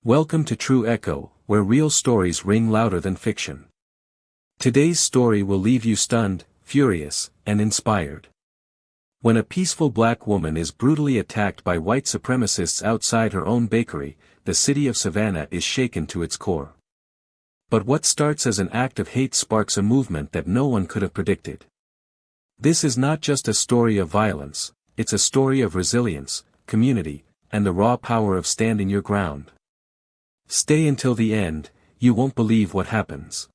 Welcome to True Echo, where real stories ring louder than fiction. Today's story will leave you stunned, furious, and inspired. When a peaceful black woman is brutally attacked by white supremacists outside her own bakery, the city of Savannah is shaken to its core. But what starts as an act of hate sparks a movement that no one could have predicted. This is not just a story of violence, it's a story of resilience, community, and the raw power of standing your ground. Stay until the end, you won't believe what happens.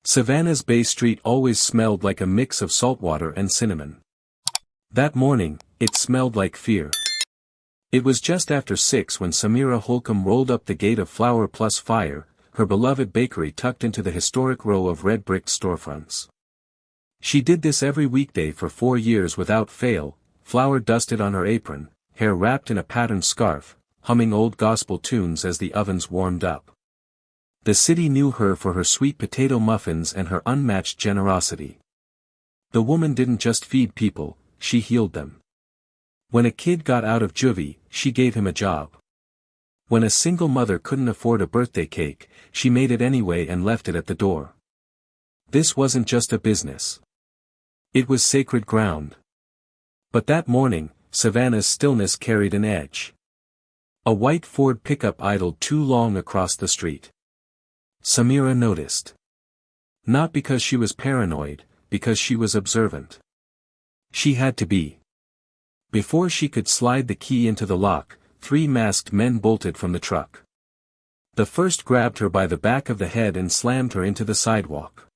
Savannah's Bay Street always smelled like a mix of saltwater and cinnamon. That morning, it smelled like fear. It was just after 6 when Samira Holcomb rolled up the gate of Flour Plus Fire, her beloved bakery tucked into the historic row of red brick storefronts. She did this every weekday for 4 years without fail, flour dusted on her apron, hair wrapped in a patterned scarf, humming old gospel tunes as the ovens warmed up. The city knew her for her sweet potato muffins and her unmatched generosity. The woman didn't just feed people, she healed them. When a kid got out of juvie, she gave him a job. When a single mother couldn't afford a birthday cake, she made it anyway and left it at the door. This wasn't just a business. It was sacred ground. But that morning, Savannah's stillness carried an edge. A white Ford pickup idled too long across the street. Samira noticed. Not because she was paranoid, because she was observant. She had to be. Before she could slide the key into the lock, 3 masked men bolted from the truck. The first grabbed her by the back of the head and slammed her into the sidewalk.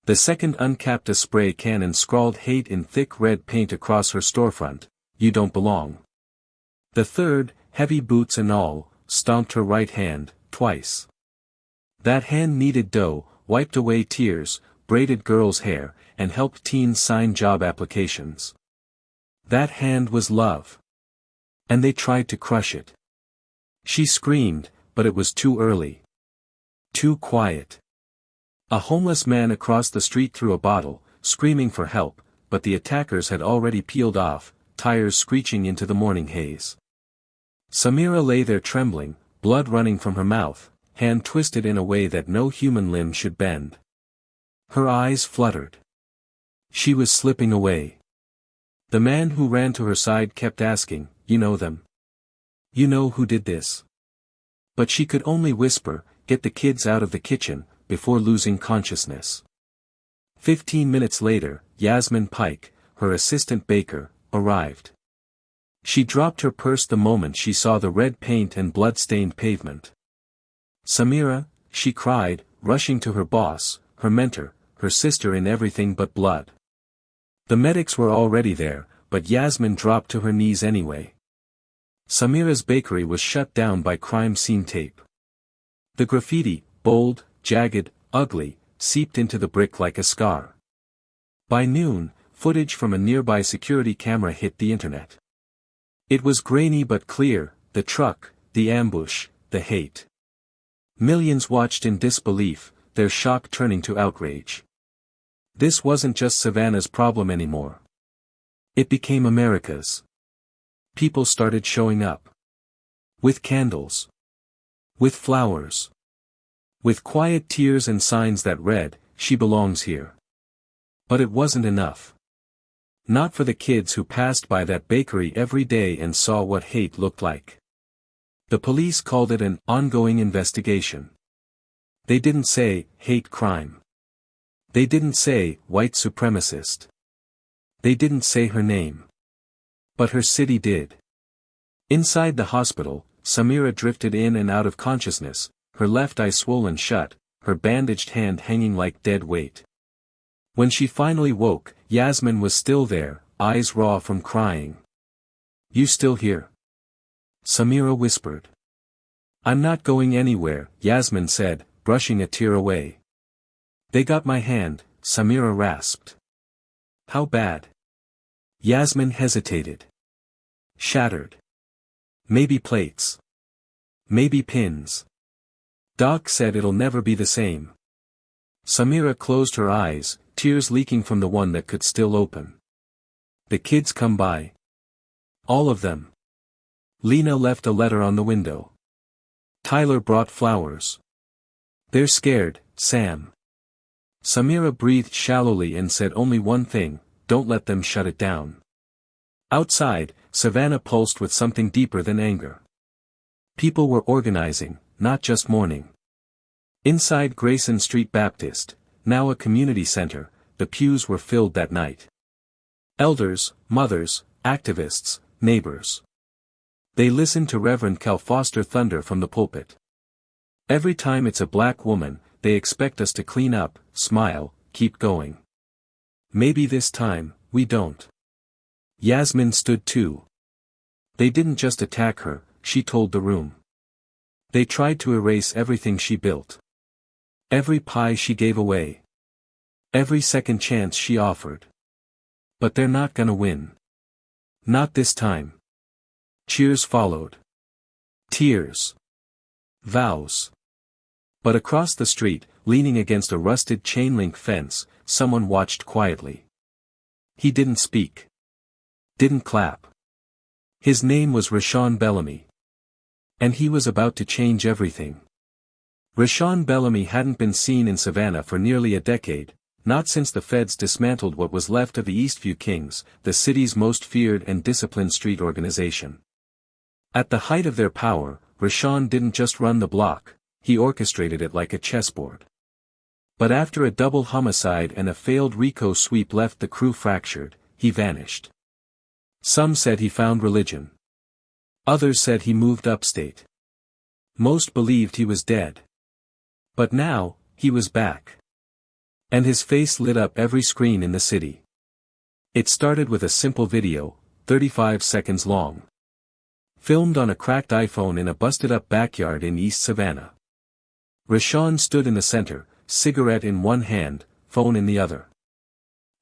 The second uncapped a spray can and scrawled hate in thick red paint across her storefront, "You don't belong." The third, heavy boots and all, stomped her right hand, twice. That hand kneaded dough, wiped away tears, braided girls' hair, and helped teens sign job applications. That hand was love. And they tried to crush it. She screamed, but it was too early. Too quiet. A homeless man across the street threw a bottle, screaming for help, but the attackers had already peeled off, tires screeching into the morning haze. Samira lay there trembling, blood running from her mouth, hand twisted in a way that no human limb should bend. Her eyes fluttered. She was slipping away. The man who ran to her side kept asking, "You know them? You know who did this?" But she could only whisper, "Get the kids out of the kitchen," before losing consciousness. 15 minutes later, Yasmin Pike, her assistant baker, arrived. She dropped her purse the moment she saw the red paint and blood-stained pavement. "Samira," she cried, rushing to her boss, her mentor, her sister in everything but blood. The medics were already there, but Yasmin dropped to her knees anyway. Samira's bakery was shut down by crime scene tape. The graffiti, bold, jagged, ugly, seeped into the brick like a scar. By noon, footage from a nearby security camera hit the internet. It was grainy but clear, the truck, the ambush, the hate. Millions watched in disbelief, their shock turning to outrage. This wasn't just Savannah's problem anymore. It became America's. People started showing up. With candles. With flowers. With quiet tears and signs that read, "She belongs here." But it wasn't enough. Not for the kids who passed by that bakery every day and saw what hate looked like. The police called it an ongoing investigation. They didn't say, hate crime. They didn't say, white supremacist. They didn't say her name. But her city did. Inside the hospital, Samira drifted in and out of consciousness, her left eye swollen shut, her bandaged hand hanging like dead weight. When she finally woke, Yasmin was still there, eyes raw from crying. "You still here?" Samira whispered. "I'm not going anywhere," Yasmin said, brushing a tear away. "They got my hand," Samira rasped. "How bad?" Yasmin hesitated. "Shattered. Maybe plates. Maybe pins. Doc said it'll never be the same." Samira closed her eyes, tears leaking from the one that could still open. "The kids come by?" "All of them. Lena left a letter on the window." Tyler brought flowers. They're scared, Sam. Samira breathed shallowly and said only one thing, don't let them shut it down. Outside, Savannah pulsed with something deeper than anger. People were organizing, not just mourning. Inside Grayson Street Baptist, now a community center, the pews were filled that night. Elders, mothers, activists, neighbors. They listened to Reverend Cal Foster thunder from the pulpit. Every time it's a black woman, they expect us to clean up, smile, keep going. Maybe this time, we don't. Yasmin stood too. They didn't just attack her, she told the room. They tried to erase everything she built. Every pie she gave away. Every second chance she offered. But they're not gonna win. Not this time. Cheers followed. Tears. Vows. But across the street, leaning against a rusted chain-link fence, someone watched quietly. He didn't speak. Didn't clap. His name was Rashawn Bellamy. And he was about to change everything. Rashawn Bellamy hadn't been seen in Savannah for nearly a decade, not since the feds dismantled what was left of the Eastview Kings, the city's most feared and disciplined street organization. At the height of their power, Rashawn didn't just run the block, he orchestrated it like a chessboard. But after a double homicide and a failed RICO sweep left the crew fractured, he vanished. Some said he found religion. Others said he moved upstate. Most believed he was dead. But now, he was back. And his face lit up every screen in the city. It started with a simple video, 35 seconds long. Filmed on a cracked iPhone in a busted-up backyard in East Savannah. Rashawn stood in the center, cigarette in one hand, phone in the other.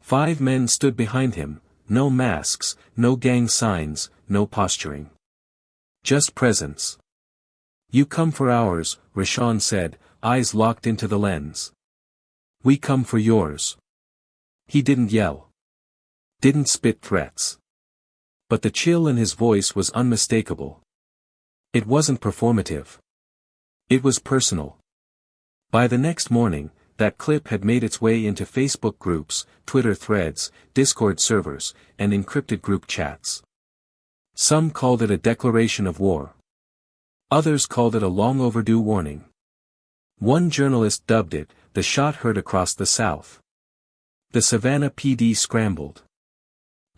5 men stood behind him, no masks, no gang signs, no posturing. Just presence. You come for ours, Rashawn said, eyes locked into the lens. We come for yours. He didn't yell. Didn't spit threats. But the chill in his voice was unmistakable. It wasn't performative. It was personal. By the next morning, that clip had made its way into Facebook groups, Twitter threads, Discord servers, and encrypted group chats. Some called it a declaration of war. Others called it a long overdue warning. One journalist dubbed it, the shot heard across the South. The Savannah PD scrambled.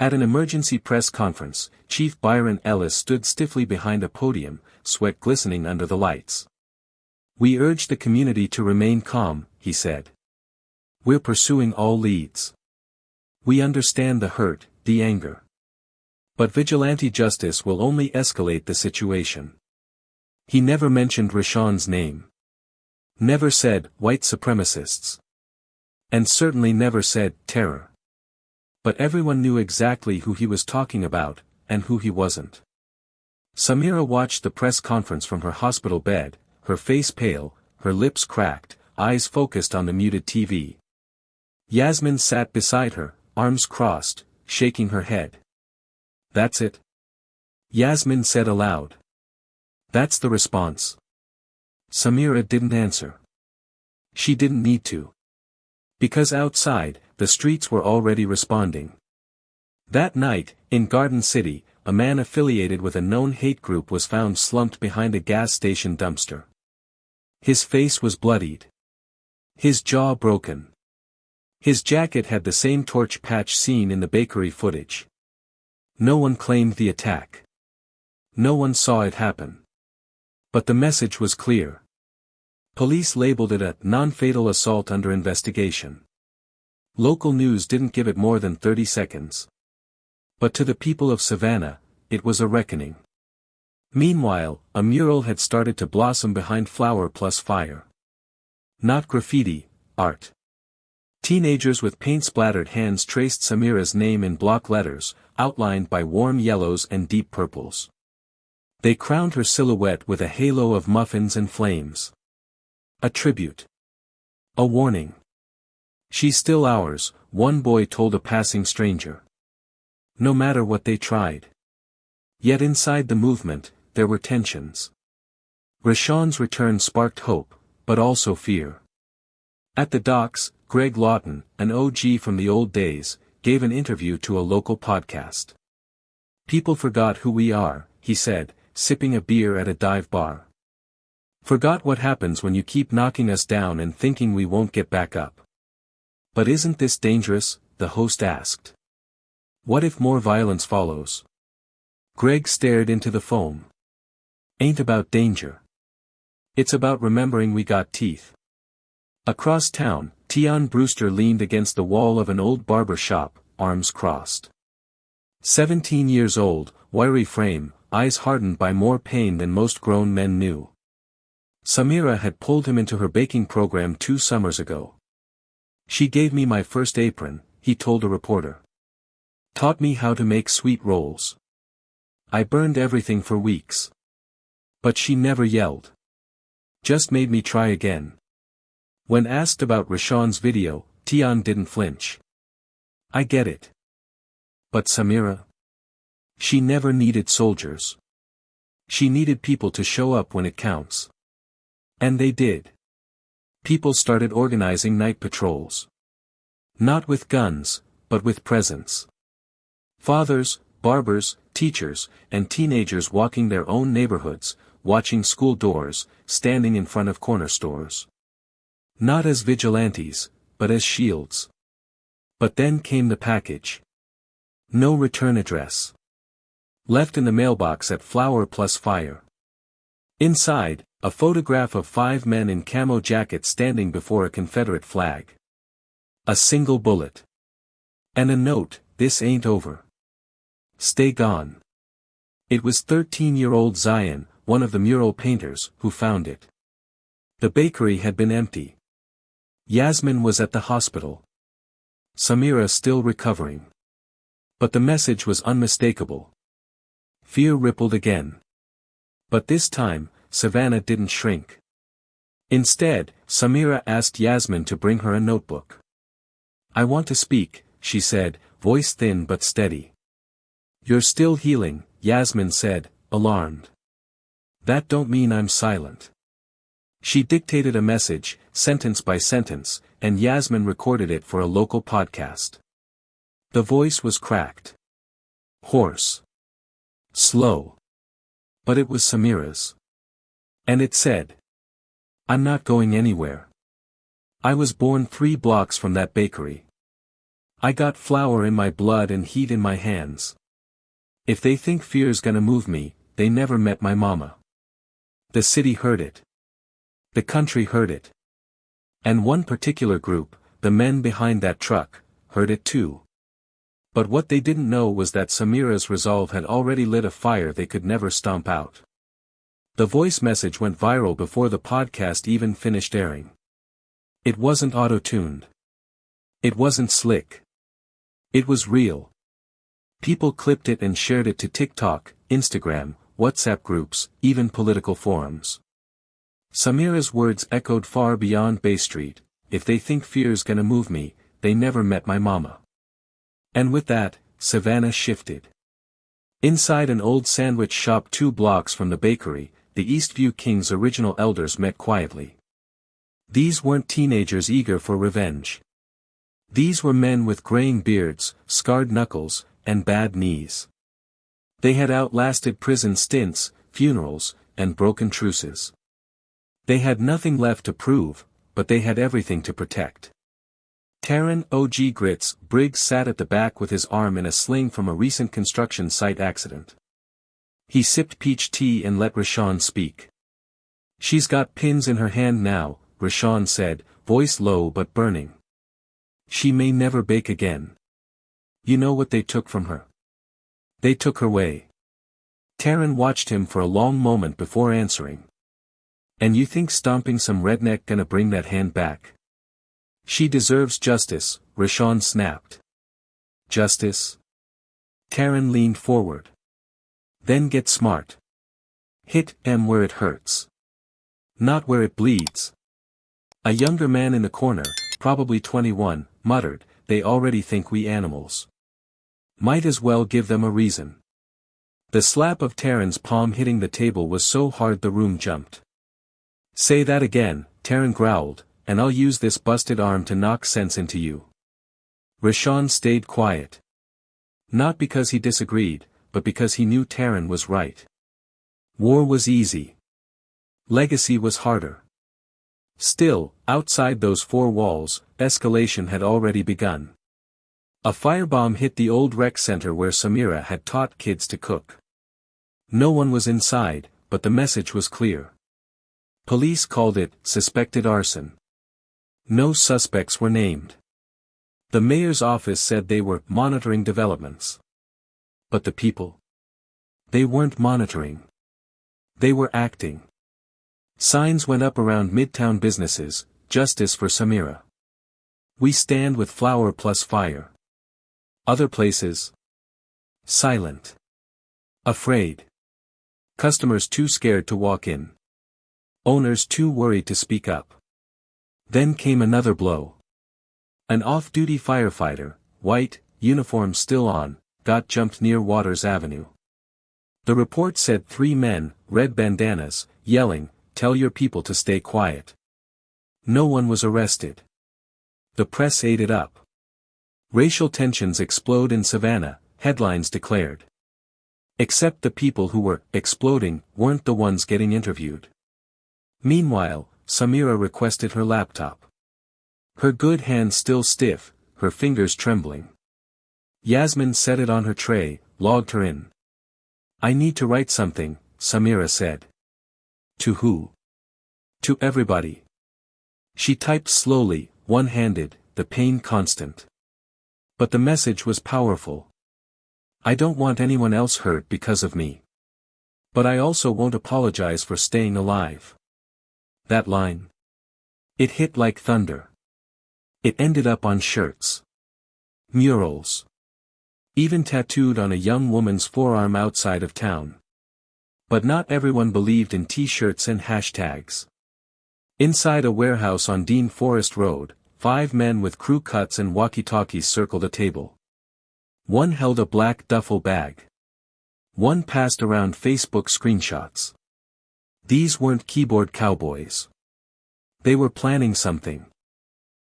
At an emergency press conference, Chief Byron Ellis stood stiffly behind a podium, sweat glistening under the lights. We urge the community to remain calm, he said. We're pursuing all leads. We understand the hurt, the anger. But vigilante justice will only escalate the situation. He never mentioned Rashawn's name. Never said, white supremacists. And certainly never said, terror. But everyone knew exactly who he was talking about, and who he wasn't. Samira watched the press conference from her hospital bed, her face pale, her lips cracked, eyes focused on the muted TV. Yasmin sat beside her, arms crossed, shaking her head. That's it? Yasmin said aloud. That's the response. Samira didn't answer. She didn't need to. Because outside, the streets were already responding. That night, in Garden City, a man affiliated with a known hate group was found slumped behind a gas station dumpster. His face was bloodied. His jaw broken. His jacket had the same torch patch seen in the bakery footage. No one claimed the attack. No one saw it happen. But the message was clear. Police labeled it a non-fatal assault under investigation. Local news didn't give it more than 30 seconds. But to the people of Savannah, it was a reckoning. Meanwhile, a mural had started to blossom behind Flower Plus Fire. Not graffiti, art. Teenagers with paint-splattered hands traced Samira's name in block letters, outlined by warm yellows and deep purples. They crowned her silhouette with a halo of muffins and flames. A tribute. A warning. She's still ours, one boy told a passing stranger. No matter what they tried. Yet inside the movement, there were tensions. Rashawn's return sparked hope, but also fear. At the docks, Greg Lawton, an OG from the old days, gave an interview to a local podcast. "People forgot who we are," he said, sipping a beer at a dive bar. "Forgot what happens when you keep knocking us down and thinking we won't get back up." "But isn't this dangerous?" the host asked. "What if more violence follows?" Greg stared into the foam. "Ain't about danger. It's about remembering we got teeth." Across town, Tion Brewster leaned against the wall of an old barber shop, arms crossed. 17 years old, wiry frame, eyes hardened by more pain than most grown men knew. Samira had pulled him into her baking program 2 summers ago. "She gave me my first apron," he told a reporter. "Taught me how to make sweet rolls. I burned everything for weeks. But she never yelled. Just made me try again." When asked about Rashawn's video, Tion didn't flinch. "I get it. But Samira? She never needed soldiers. She needed people to show up when it counts. And they did. People started organizing night patrols. Not with guns, but with presence. Fathers, barbers, teachers, and teenagers walking their own neighborhoods, watching school doors, standing in front of corner stores. Not as vigilantes, but as shields. But then came the package. No return address. Left in the mailbox at Flower Plus Fire. Inside, a photograph of 5 men in camo jackets standing before a Confederate flag. A single bullet. And a note, "This ain't over. Stay gone." It was 13-year-old Zion, one of the mural painters, who found it. The bakery had been empty. Yasmin was at the hospital. Samira still recovering. But the message was unmistakable. Fear rippled again. But this time, Savannah didn't shrink. Instead, Samira asked Yasmin to bring her a notebook. "I want to speak," she said, voice thin but steady. "You're still healing," Yasmin said, alarmed. "That don't mean I'm silent." She dictated a message, sentence by sentence, and Yasmin recorded it for a local podcast. The voice was cracked. Hoarse. Slow. But it was Samira's. And it said, "I'm not going anywhere. I was born 3 blocks from that bakery. I got flour in my blood and heat in my hands. If they think fear's gonna move me, they never met my mama." The city heard it. The country heard it. And one particular group, the men behind that truck, heard it too. But what they didn't know was that Samira's resolve had already lit a fire they could never stomp out. The voice message went viral before the podcast even finished airing. It wasn't auto-tuned. It wasn't slick. It was real. People clipped it and shared it to TikTok, Instagram, WhatsApp groups, even political forums. Samira's words echoed far beyond Bay Street. "If they think fear's gonna move me, they never met my mama." And with that, Savannah shifted. Inside an old sandwich shop 2 blocks from the bakery, the Eastview Kings' original elders met quietly. These weren't teenagers eager for revenge. These were men with graying beards, scarred knuckles, and bad knees. They had outlasted prison stints, funerals, and broken truces. They had nothing left to prove, but they had everything to protect. Taryn O.G. Grits Briggs sat at the back with his arm in a sling from a recent construction site accident. He sipped peach tea and let Rashawn speak. "She's got pins in her hand now," Rashawn said, voice low but burning. "She may never bake again. You know what they took from her? They took her way." Taryn watched him for a long moment before answering. "And you think stomping some redneck gonna bring that hand back?" "She deserves justice," Rashawn snapped. "Justice?" Taryn leaned forward. "Then get smart. Hit them where it hurts. Not where it bleeds." A younger man in the corner, probably 21, muttered, "They already think we animals. Might as well give them a reason." The slap of Taryn's palm hitting the table was so hard the room jumped. Say that again, Taryn growled, and I'll use this busted arm to knock sense into you. Rashawn stayed quiet. Not because he disagreed, but because he knew Taryn was right. War was easy. Legacy was harder. Still, outside those four walls, escalation had already begun. A firebomb hit the old rec center where Samira had taught kids to cook. No one was inside, but the message was clear. Police called it suspected arson. No suspects were named. The mayor's office said they were monitoring developments. But the people? They weren't monitoring. They were acting. Signs went up around midtown businesses, justice for Samira. We stand with flower plus fire. Other places? Silent. Afraid. Customers too scared to walk in. Owners too worried to speak up. Then came another blow. An off-duty firefighter, white, uniform still on, got jumped near Waters Avenue. The report said 3 men, red bandanas, yelling, "Tell your people to stay quiet." No one was arrested. The press ate it up. Racial tensions explode in Savannah, headlines declared. Except the people who were exploding weren't the ones getting interviewed. Meanwhile, Samira requested her laptop. Her good hand still stiff, her fingers trembling. Yasmin set it on her tray, logged her in. "I need to write something," Samira said. To who? To everybody. She typed slowly, one-handed, the pain constant. But the message was powerful. "I don't want anyone else hurt because of me. But I also won't apologize for staying alive." That line. It hit like thunder. It ended up on shirts. Murals. Even tattooed on a young woman's forearm outside of town. But not everyone believed in t-shirts and hashtags. Inside a warehouse on Dean Forest Road, 5 men with crew cuts and walkie-talkies circled a table. One held a black duffel bag. One passed around Facebook screenshots. These weren't keyboard cowboys. They were planning something.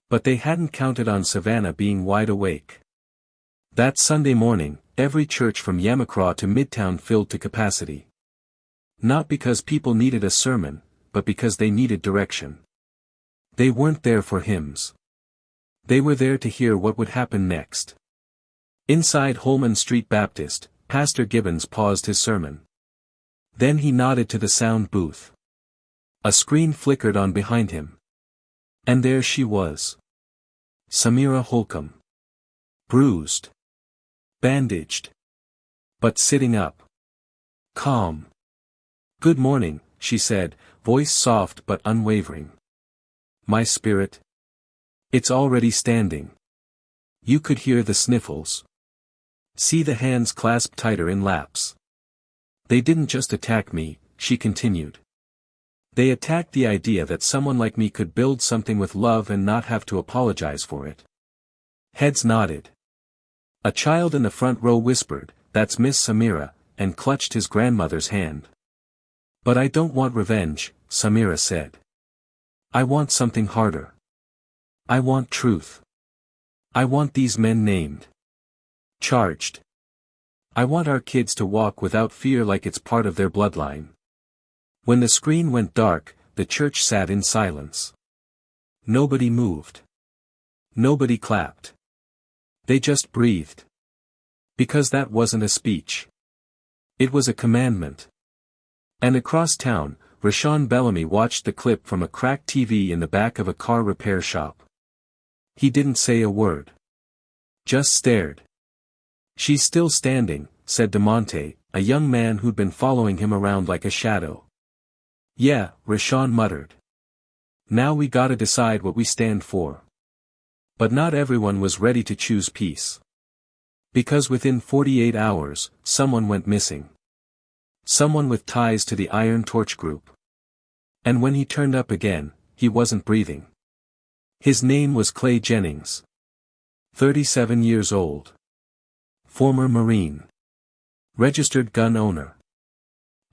But they hadn't counted on Savannah being wide awake. That Sunday morning, every church from Yamacraw to Midtown filled to capacity. Not because people needed a sermon, but because they needed direction. They weren't there for hymns. They were there to hear what would happen next. Inside Holman Street Baptist, Pastor Gibbons paused his sermon. Then he nodded to the sound booth. A screen flickered on behind him. And there she was. Samira Holcomb. Bruised. Bandaged. But sitting up. Calm. "Good morning," she said, voice soft but unwavering. "My spirit? It's already standing." You could hear the sniffles. See the hands clasped tighter in laps. "They didn't just attack me," she continued. "They attacked the idea that someone like me could build something with love and not have to apologize for it." Heads nodded. A child in the front row whispered, "That's Miss Samira," and clutched his grandmother's hand. "But I don't want revenge," Samira said. "I want something harder. I want truth. I want these men named. Charged. I want our kids to walk without fear like it's part of their bloodline." When the screen went dark, the church sat in silence. Nobody moved. Nobody clapped. They just breathed. Because that wasn't a speech. It was a commandment. And across town, Rashawn Bellamy watched the clip from a cracked TV in the back of a car repair shop. He didn't say a word. Just stared. "She's still standing," said DeMonte, a young man who'd been following him around like a shadow. "Yeah," Rashawn muttered. "Now we gotta decide what we stand for." But not everyone was ready to choose peace. Because within 48 hours, someone went missing. Someone with ties to the Iron Torch Group. And when he turned up again, he wasn't breathing. His name was Clay Jennings. 37 years old. Former Marine. Registered gun owner.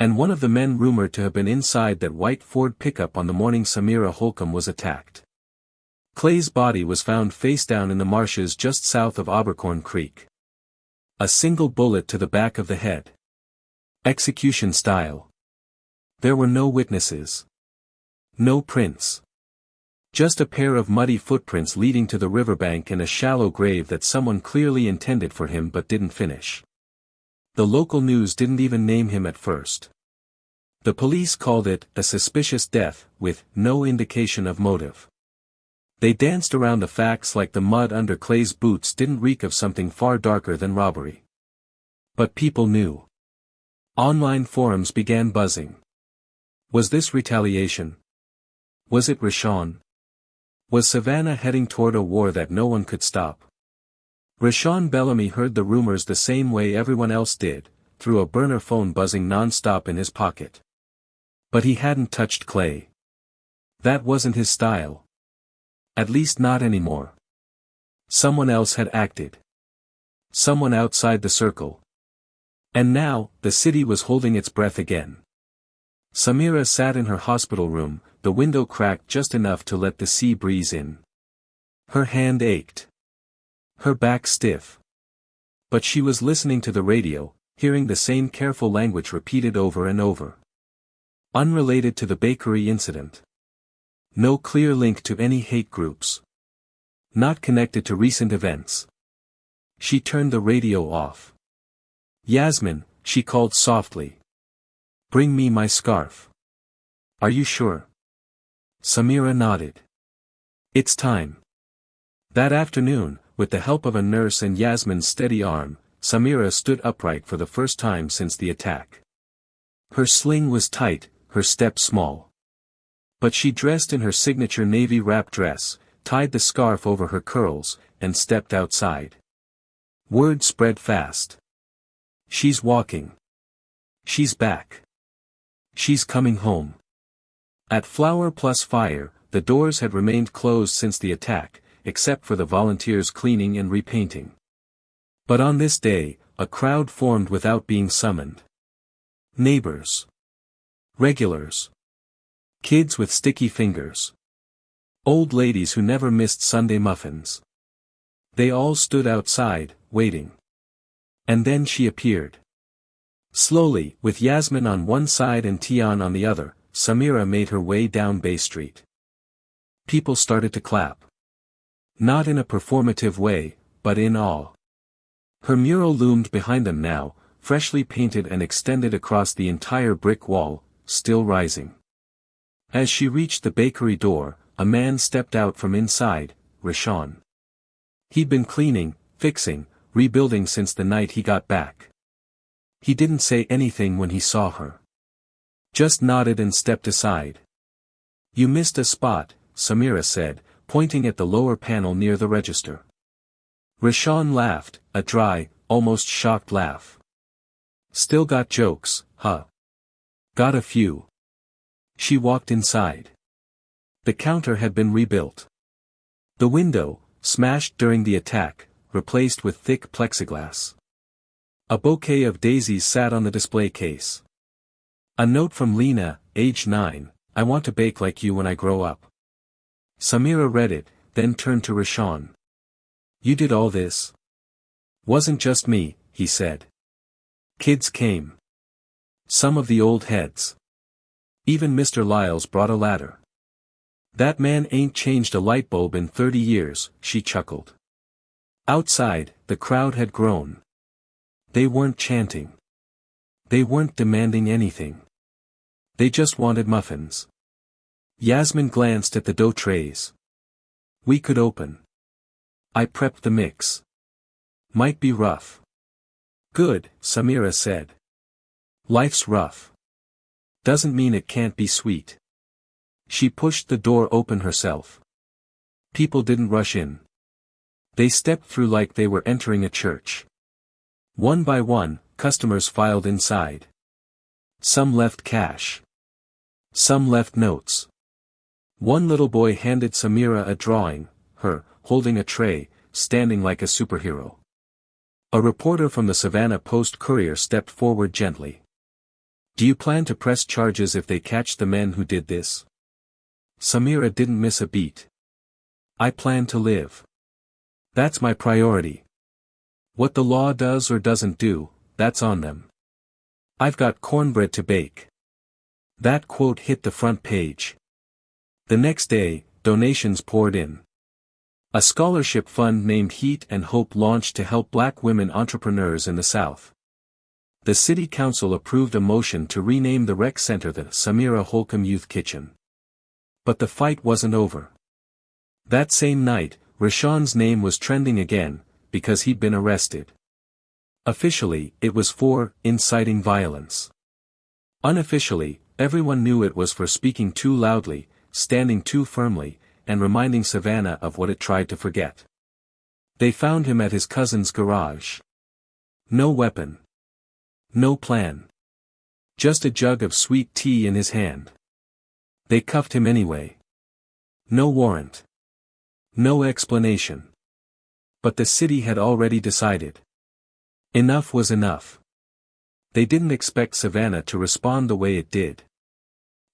And one of the men rumored to have been inside that white Ford pickup on the morning Samira Holcomb was attacked. Clay's body was found face down in the marshes just south of Abercorn Creek. A single bullet to the back of the head. Execution style. There were no witnesses. No prints. Just a pair of muddy footprints leading to the riverbank and a shallow grave that someone clearly intended for him but didn't finish. The local news didn't even name him at first. The police called it a suspicious death, with no indication of motive. They danced around the facts like the mud under Clay's boots didn't reek of something far darker than robbery. But people knew. Online forums began buzzing. Was this retaliation? Was it Rashawn? Was Savannah heading toward a war that no one could stop? Rashawn Bellamy heard the rumors the same way everyone else did, through a burner phone buzzing non-stop in his pocket. But he hadn't touched Clay. That wasn't his style. At least not anymore. Someone else had acted. Someone outside the circle. And now, the city was holding its breath again. Samira sat in her hospital room, the window cracked just enough to let the sea breeze in. Her hand ached. Her back stiff. But she was listening to the radio, hearing the same careful language repeated over and over. Unrelated to the bakery incident. No clear link to any hate groups. Not connected to recent events. She turned the radio off. "Yasmin," she called softly. "Bring me my scarf." "Are you sure?" Samira nodded. "It's time." That afternoon, with the help of a nurse and Yasmin's steady arm, Samira stood upright for the first time since the attack. Her sling was tight, her step small. But she dressed in her signature navy wrap dress, tied the scarf over her curls, and stepped outside. Word spread fast. "She's walking. She's back. She's coming home." At Flower Plus Fire, the doors had remained closed since the attack, except for the volunteers cleaning and repainting. But on this day, a crowd formed without being summoned. Neighbors. Regulars. Kids with sticky fingers. Old ladies who never missed Sunday muffins. They all stood outside, waiting. And then she appeared. Slowly, with Yasmin on one side and Tian on the other, Samira made her way down Bay Street. People started to clap. Not in a performative way, but in awe. Her mural loomed behind them now, freshly painted and extended across the entire brick wall, still rising. As she reached the bakery door, a man stepped out from inside, Rashawn. He'd been cleaning, fixing, rebuilding since the night he got back. He didn't say anything when he saw her. Just nodded and stepped aside. "You missed a spot," Samira said, pointing at the lower panel near the register. Rashawn laughed, a dry, almost shocked laugh. "Still got jokes, huh?" "Got a few." She walked inside. The counter had been rebuilt. The window, smashed during the attack, replaced with thick plexiglass. A bouquet of daisies sat on the display case. A note from Lena, age 9, "I want to bake like you when I grow up." Samira read it, then turned to Rashawn. "You did all this?" "Wasn't just me," he said. "Kids came. Some of the old heads. Even Mr. Lyles brought a ladder." "That man ain't changed a light bulb in 30 years, she chuckled. Outside, the crowd had grown. They weren't chanting. They weren't demanding anything. They just wanted muffins. Yasmin glanced at the dough trays. "We could open. I prepped the mix. Might be rough." "Good," Samira said. "Life's rough. Doesn't mean it can't be sweet." She pushed the door open herself. People didn't rush in. They stepped through like they were entering a church. One by one, customers filed inside. Some left cash. Some left notes. One little boy handed Samira a drawing, her, holding a tray, standing like a superhero. A reporter from the Savannah Post-Courier stepped forward gently. Do you plan to press charges if they catch the men who did this? Samira didn't miss a beat. I plan to live. That's my priority. What the law does or doesn't do, that's on them. I've got cornbread to bake. That quote hit the front page. The next day, donations poured in. A scholarship fund named Heat and Hope launched to help black women entrepreneurs in the South. The city council approved a motion to rename the rec center the Samira Holcomb Youth Kitchen. But the fight wasn't over. That same night, Rashawn's name was trending again, because he'd been arrested. Officially, it was for inciting violence. Unofficially, everyone knew it was for speaking too loudly, standing too firmly, and reminding Savannah of what it tried to forget. They found him at his cousin's garage. No weapon. No plan. Just a jug of sweet tea in his hand. They cuffed him anyway. No warrant. No explanation. But the city had already decided. Enough was enough. They didn't expect Savannah to respond the way it did.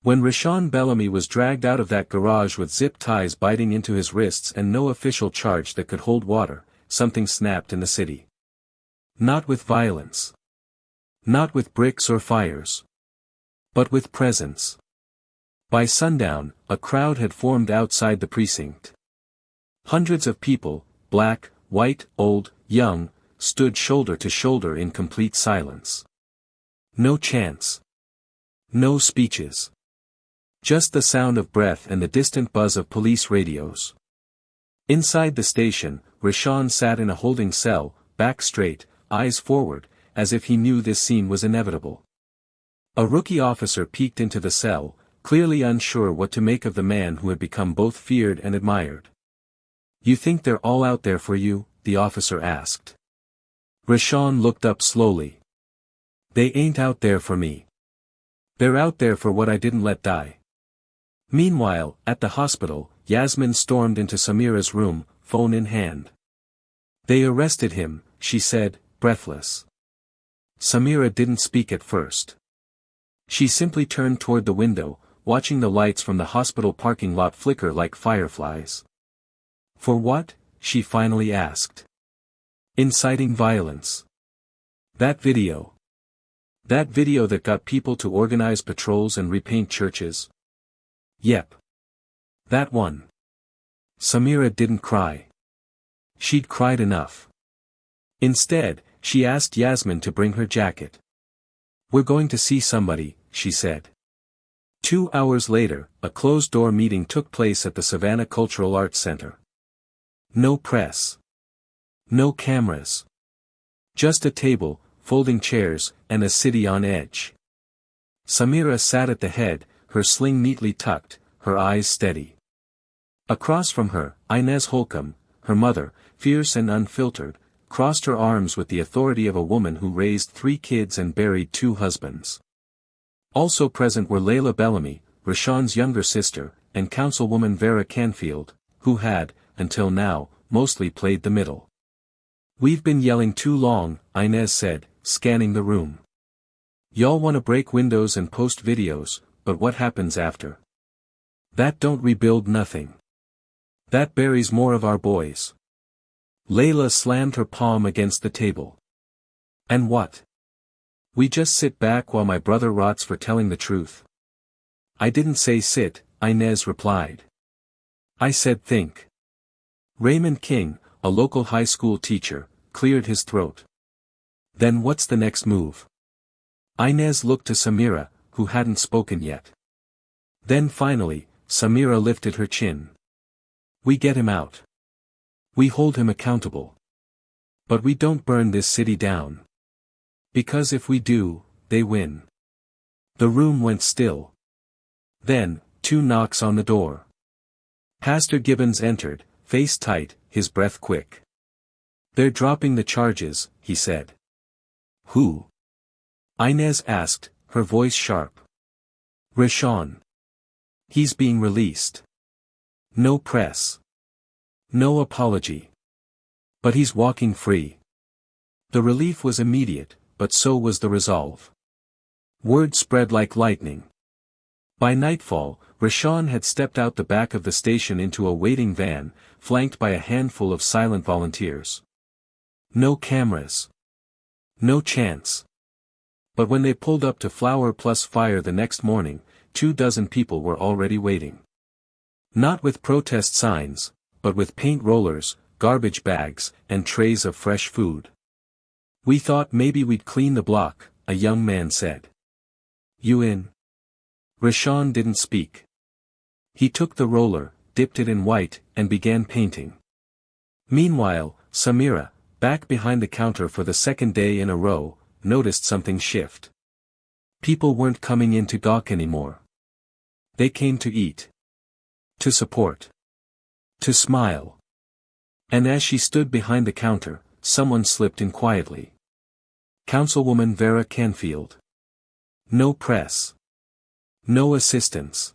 When Rashawn Bellamy was dragged out of that garage with zip ties biting into his wrists and no official charge that could hold water, something snapped in the city. Not with violence. Not with bricks or fires. But with presence. By sundown, a crowd had formed outside the precinct. Hundreds of people, black, white, old, young, stood shoulder to shoulder in complete silence. No chants. No speeches. Just the sound of breath and the distant buzz of police radios. Inside the station, Rashawn sat in a holding cell, back straight, eyes forward, as if he knew this scene was inevitable. A rookie officer peeked into the cell, clearly unsure what to make of the man who had become both feared and admired. "You think they're all out there for you?" the officer asked. Rashawn looked up slowly. "They ain't out there for me. They're out there for what I didn't let die." Meanwhile, at the hospital, Yasmin stormed into Samira's room, phone in hand. "They arrested him," she said, breathless. Samira didn't speak at first. She simply turned toward the window, watching the lights from the hospital parking lot flicker like fireflies. "For what?" she finally asked. "Inciting violence. That video. That video that got people to organize patrols and repaint churches? Yep. That one." Samira didn't cry. She'd cried enough. Instead, she asked Yasmin to bring her jacket. "We're going to see somebody," she said. 2 hours later, a closed-door meeting took place at the Savannah Cultural Arts Center. No press. No cameras. Just a table, folding chairs, and a city on edge. Samira sat at the head, her sling neatly tucked, her eyes steady. Across from her, Inez Holcomb, her mother, fierce and unfiltered, crossed her arms with the authority of a woman who raised 3 kids and buried 2 husbands. Also present were Layla Bellamy, Rashawn's younger sister, and Councilwoman Vera Canfield, who had, until now, mostly played the middle. "We've been yelling too long," Inez said, scanning the room. "Y'all want to break windows and post videos, but what happens after? That don't rebuild nothing. That buries more of our boys." Layla slammed her palm against the table. "And what? We just sit back while my brother rots for telling the truth?" "I didn't say sit," Inez replied. "I said think." Raymond King, a local high school teacher, cleared his throat. "Then what's the next move?" Inez looked to Samira, who hadn't spoken yet. Then finally, Samira lifted her chin. "We get him out. We hold him accountable. But we don't burn this city down. Because if we do, they win." The room went still. Then, 2 knocks on the door. Pastor Gibbons entered, face tight, his breath quick. "They're dropping the charges," he said. "Who?" Inez asked, her voice sharp. "Rashawn. He's being released. No press. No apology. But he's walking free." The relief was immediate, but so was the resolve. Word spread like lightning. By nightfall, Rashawn had stepped out the back of the station into a waiting van, flanked by a handful of silent volunteers. No cameras. No chance. But when they pulled up to Flower Plus Fire the next morning, 24 people were already waiting. Not with protest signs, but with paint rollers, garbage bags, and trays of fresh food. "We thought maybe we'd clean the block," a young man said. "You in?" Rashawn didn't speak. He took the roller, dipped it in white, and began painting. Meanwhile, Samira, back behind the counter for the second day in a row, noticed something shift. People weren't coming in to gawk anymore. They came to eat. To support. To smile. And as she stood behind the counter, someone slipped in quietly. Councilwoman Vera Canfield. No press. No assistance.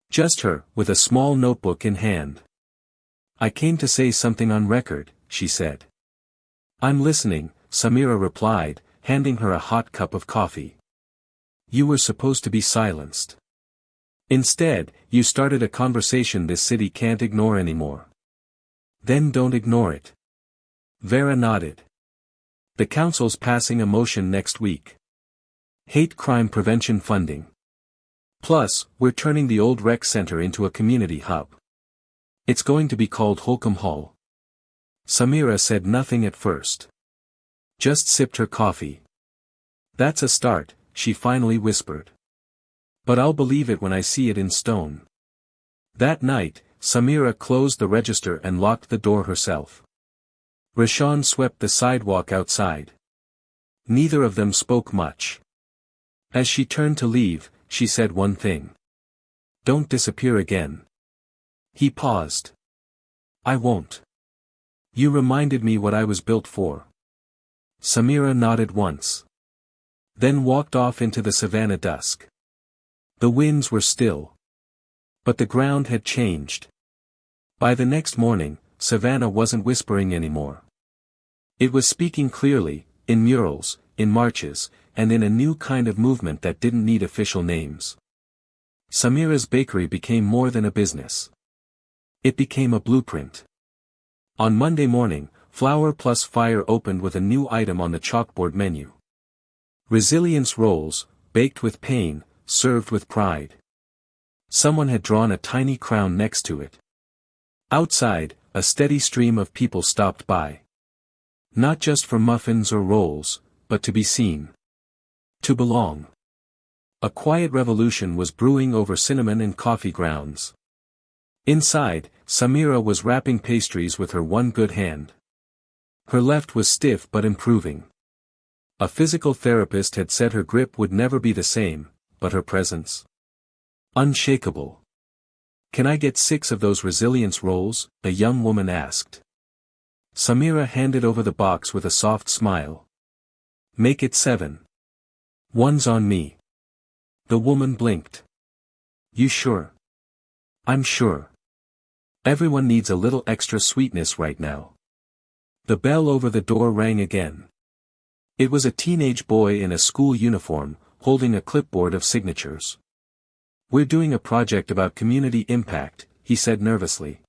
Just her, with a small notebook in hand. "I came to say something on record," she said. "I'm listening," Samira replied, handing her a hot cup of coffee. "You were supposed to be silenced. Instead, you started a conversation this city can't ignore anymore. Then don't ignore it." Vera nodded. "The council's passing a motion next week. Hate crime prevention funding. Plus, we're turning the old rec center into a community hub. It's going to be called Holcomb Hall." Samira said nothing at first. Just sipped her coffee. "That's a start," she finally whispered. "But I'll believe it when I see it in stone." That night, Samira closed the register and locked the door herself. Rashawn swept the sidewalk outside. Neither of them spoke much. As she turned to leave, she said one thing. "Don't disappear again." He paused. "I won't. You reminded me what I was built for." Samira nodded once. Then walked off into the Savannah dusk. The winds were still. But the ground had changed. By the next morning, Savannah wasn't whispering anymore. It was speaking clearly, in murals, in marches, and in a new kind of movement that didn't need official names. Samira's bakery became more than a business. It became a blueprint. On Monday morning, Flower Plus Fire opened with a new item on the chalkboard menu. Resilience rolls, baked with pain, served with pride. Someone had drawn a tiny crown next to it. Outside, a steady stream of people stopped by. Not just for muffins or rolls, but to be seen. To belong. A quiet revolution was brewing over cinnamon and coffee grounds. Inside, Samira was wrapping pastries with her one good hand. Her left was stiff but improving. A physical therapist had said her grip would never be the same, but her presence? Unshakable. "Can I get 6 of those resilience rolls?" a young woman asked. Samira handed over the box with a soft smile. "Make it 7. One's on me." The woman blinked. "You sure?" "I'm sure. Everyone needs a little extra sweetness right now." The bell over the door rang again. It was a teenage boy in a school uniform, holding a clipboard of signatures. "We're doing a project about community impact," he said nervously.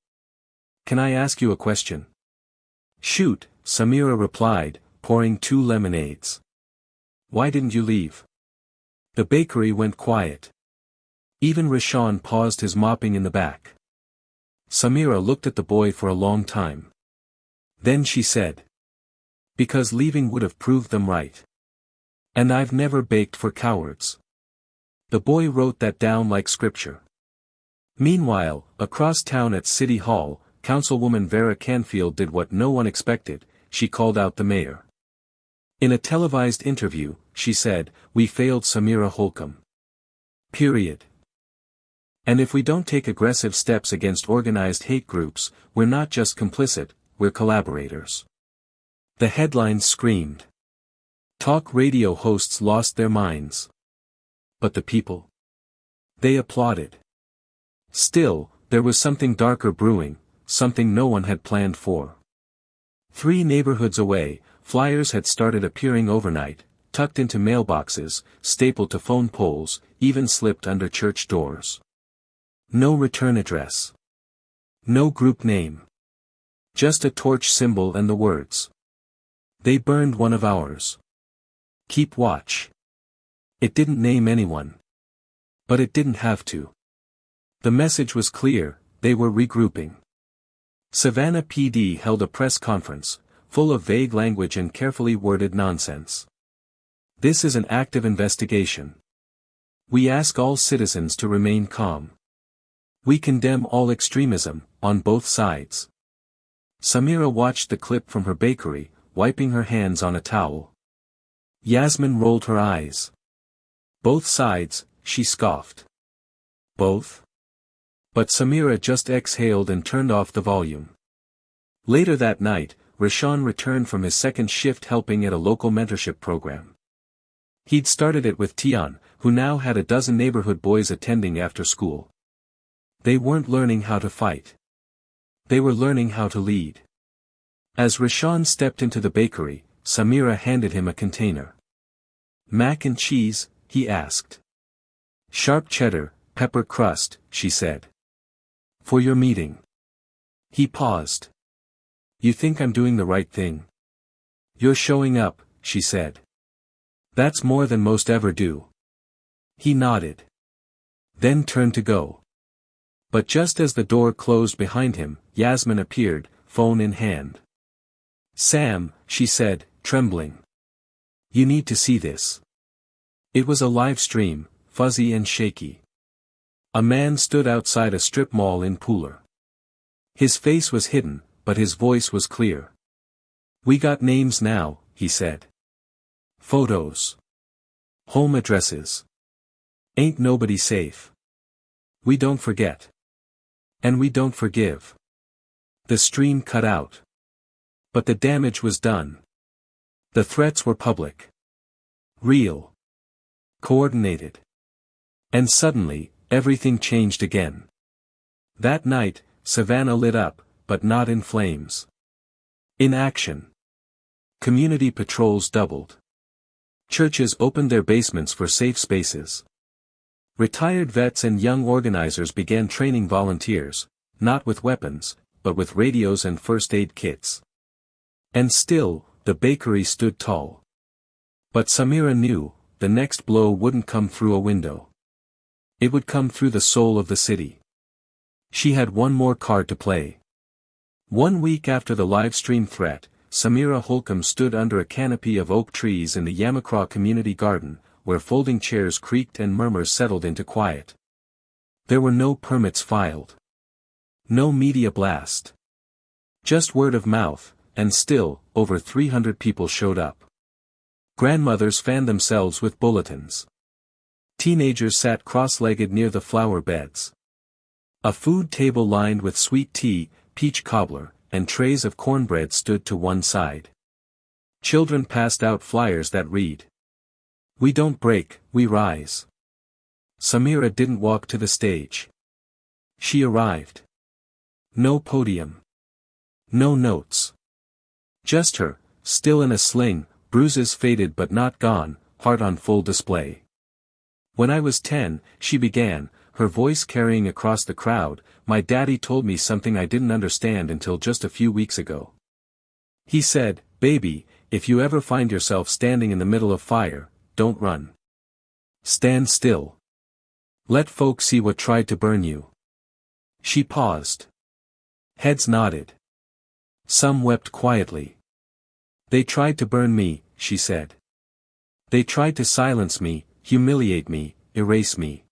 "Can I ask you a question?" "Shoot," Samira replied, pouring 2 lemonades. "Why didn't you leave?" The bakery went quiet. Even Rashawn paused his mopping in the back. Samira looked at the boy for a long time. Then she said. "Because leaving would have proved them right. And I've never baked for cowards." The boy wrote that down like scripture. Meanwhile, across town at City Hall, Councilwoman Vera Canfield did what no one expected, she called out the mayor. In a televised interview, she said, "We failed Samira Holcomb. Period. And if we don't take aggressive steps against organized hate groups, we're not just complicit, we're collaborators." The headlines screamed. Talk radio hosts lost their minds. But the people? They applauded. Still, there was something darker brewing, something no one had planned for. 3 neighborhoods away, flyers had started appearing overnight, tucked into mailboxes, stapled to phone poles, even slipped under church doors. No return address. No group name. Just a torch symbol and the words. They burned one of ours. Keep watch. It didn't name anyone. But it didn't have to. The message was clear, they were regrouping. Savannah PD held a press conference, full of vague language and carefully worded nonsense. This is an active investigation. We ask all citizens to remain calm. We condemn all extremism, on both sides. Samira watched the clip from her bakery, wiping her hands on a towel. Yasmin rolled her eyes. Both sides, she scoffed. Both? But Samira just exhaled and turned off the volume. Later that night, Rashawn returned from his second shift helping at a local mentorship program. He'd started it with Tian, who now had a dozen neighborhood boys attending after school. They weren't learning how to fight. They were learning how to lead. As Rashawn stepped into the bakery, Samira handed him a container. Mac and cheese, he asked. Sharp cheddar, pepper crust, she said. For your meeting. He paused. You think I'm doing the right thing? You're showing up, she said. That's more than most ever do. He nodded. Then turned to go. But just as the door closed behind him, Yasmin appeared, phone in hand. Sam, she said, trembling. You need to see this. It was a live stream, fuzzy and shaky. A man stood outside a strip mall in Pooler. His face was hidden, but his voice was clear. We got names now, he said. Photos. Home addresses. Ain't nobody safe. We don't forget. And we don't forgive. The stream cut out. But the damage was done. The threats were public. Real. Coordinated. And suddenly, everything changed again. That night, Savannah lit up, but not in flames. In action. Community patrols doubled. Churches opened their basements for safe spaces. Retired vets and young organizers began training volunteers, not with weapons, but with radios and first aid kits. And still, the bakery stood tall. But Samira knew, the next blow wouldn't come through a window. It would come through the soul of the city. She had one more card to play. 1 week after the live stream threat, Samira Holcomb stood under a canopy of oak trees in the Yamacraw Community Garden, where folding chairs creaked and murmurs settled into quiet. There were no permits filed. No media blast. Just word of mouth, and still, over 300 people showed up. Grandmothers fanned themselves with bulletins. Teenagers sat cross-legged near the flower beds. A food table lined with sweet tea, peach cobbler, and trays of cornbread stood to one side. Children passed out flyers that read, "We don't break, we rise." Samira didn't walk to the stage. She arrived. No podium. No notes. Just her, still in a sling, bruises faded but not gone, heart on full display. When I was 10, she began, her voice carrying across the crowd, my daddy told me something I didn't understand until just a few weeks ago. He said, baby, if you ever find yourself standing in the middle of fire, don't run. Stand still. Let folks see what tried to burn you. She paused. Heads nodded. Some wept quietly. They tried to burn me, she said. They tried to silence me, humiliate me, erase me.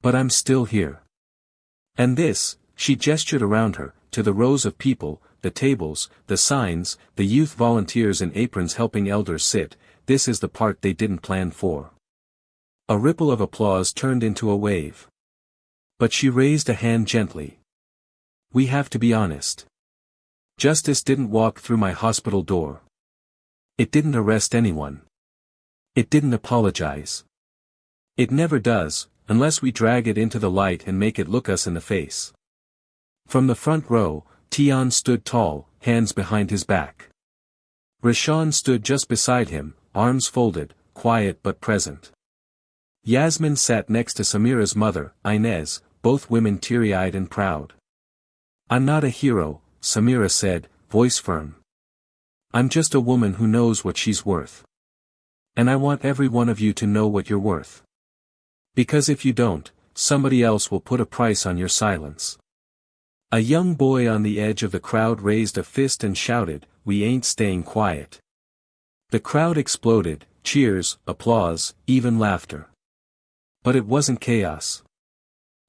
But I'm still here. And this, she gestured around her, to the rows of people, the tables, the signs, the youth volunteers in aprons helping elders sit, this is the part they didn't plan for. A ripple of applause turned into a wave. But she raised a hand gently. We have to be honest. Justice didn't walk through my hospital door. It didn't arrest anyone. It didn't apologize. It never does, unless we drag it into the light and make it look us in the face. From the front row, Tian stood tall, hands behind his back. Rashawn stood just beside him, arms folded, quiet but present. Yasmin sat next to Samira's mother, Inez, both women teary-eyed and proud. "I'm not a hero," Samira said, voice firm. "I'm just a woman who knows what she's worth. And I want every one of you to know what you're worth. Because if you don't, somebody else will put a price on your silence." A young boy on the edge of the crowd raised a fist and shouted, "We ain't staying quiet." The crowd exploded, cheers, applause, even laughter. But it wasn't chaos.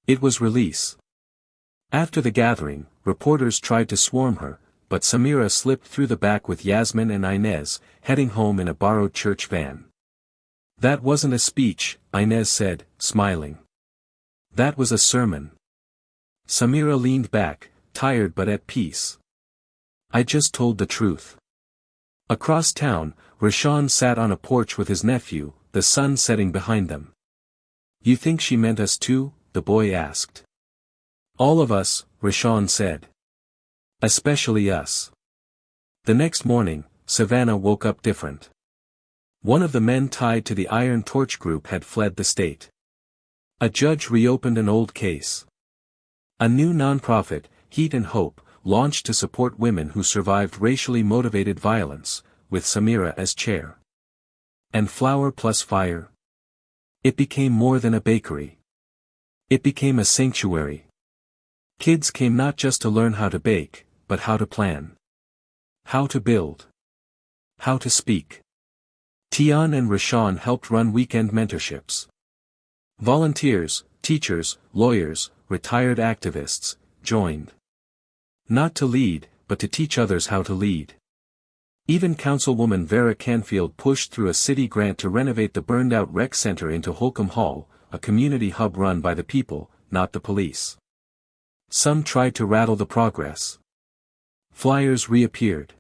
It was release. After the gathering, reporters tried to swarm her, but Samira slipped through the back with Yasmin and Inez, heading home in a borrowed church van. "That wasn't a speech," Inez said, smiling. "That was a sermon." Samira leaned back, tired but at peace. "I just told the truth." Across town, Rashawn sat on a porch with his nephew, the sun setting behind them. "You think she meant us too?" the boy asked. "All of us," Rashawn said. "Especially us." The next morning, Savannah woke up different. One of the men tied to the Iron Torch group had fled the state. A judge reopened an old case. A new nonprofit, Heat and Hope, launched to support women who survived racially motivated violence, with Samira as chair. And Flour Plus Fire? It became more than a bakery. It became a sanctuary. Kids came not just to learn how to bake, but how to plan. How to build. How to speak. Tian and Rashawn helped run weekend mentorships. Volunteers, teachers, lawyers, retired activists, joined. Not to lead, but to teach others how to lead. Even Councilwoman Vera Canfield pushed through a city grant to renovate the burned-out rec center into Holcomb Hall, a community hub run by the people, not the police. Some tried to rattle the progress. Flyers reappeared.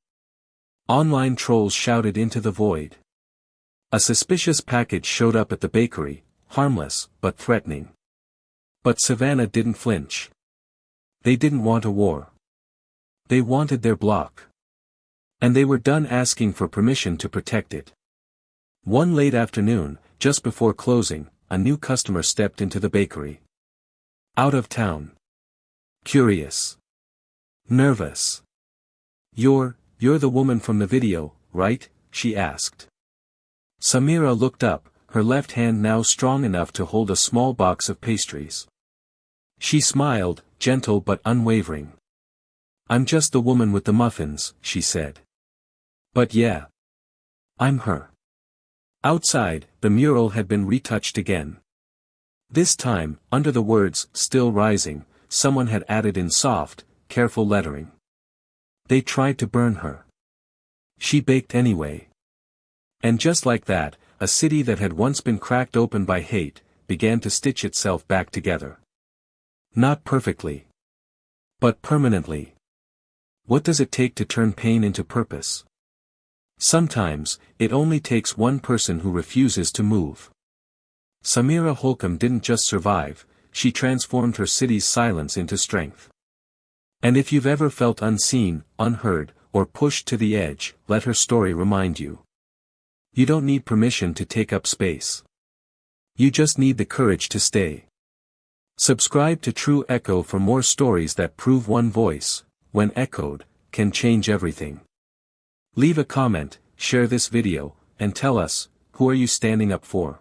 Online trolls shouted into the void. A suspicious package showed up at the bakery, harmless, but threatening. But Savannah didn't flinch. They didn't want a war. They wanted their block. And they were done asking for permission to protect it. One late afternoon, just before closing, a new customer stepped into the bakery. Out of town. Curious. Nervous. You're the woman from the video, right?" she asked. Samira looked up, her left hand now strong enough to hold a small box of pastries. She smiled, gentle but unwavering. "I'm just the woman with the muffins," she said. "But yeah. I'm her." Outside, the mural had been retouched again. This time, under the words, "Still Rising," someone had added in soft, careful lettering. They tried to burn her. She baked anyway. And just like that, a city that had once been cracked open by hate, began to stitch itself back together. Not perfectly. But permanently. What does it take to turn pain into purpose? Sometimes, it only takes one person who refuses to move. Samira Holcomb didn't just survive, she transformed her city's silence into strength. And if you've ever felt unseen, unheard, or pushed to the edge, let her story remind you. You don't need permission to take up space. You just need the courage to stay. Subscribe to True Echo for more stories that prove one voice, when echoed, can change everything. Leave a comment, share this video, and tell us, who are you standing up for?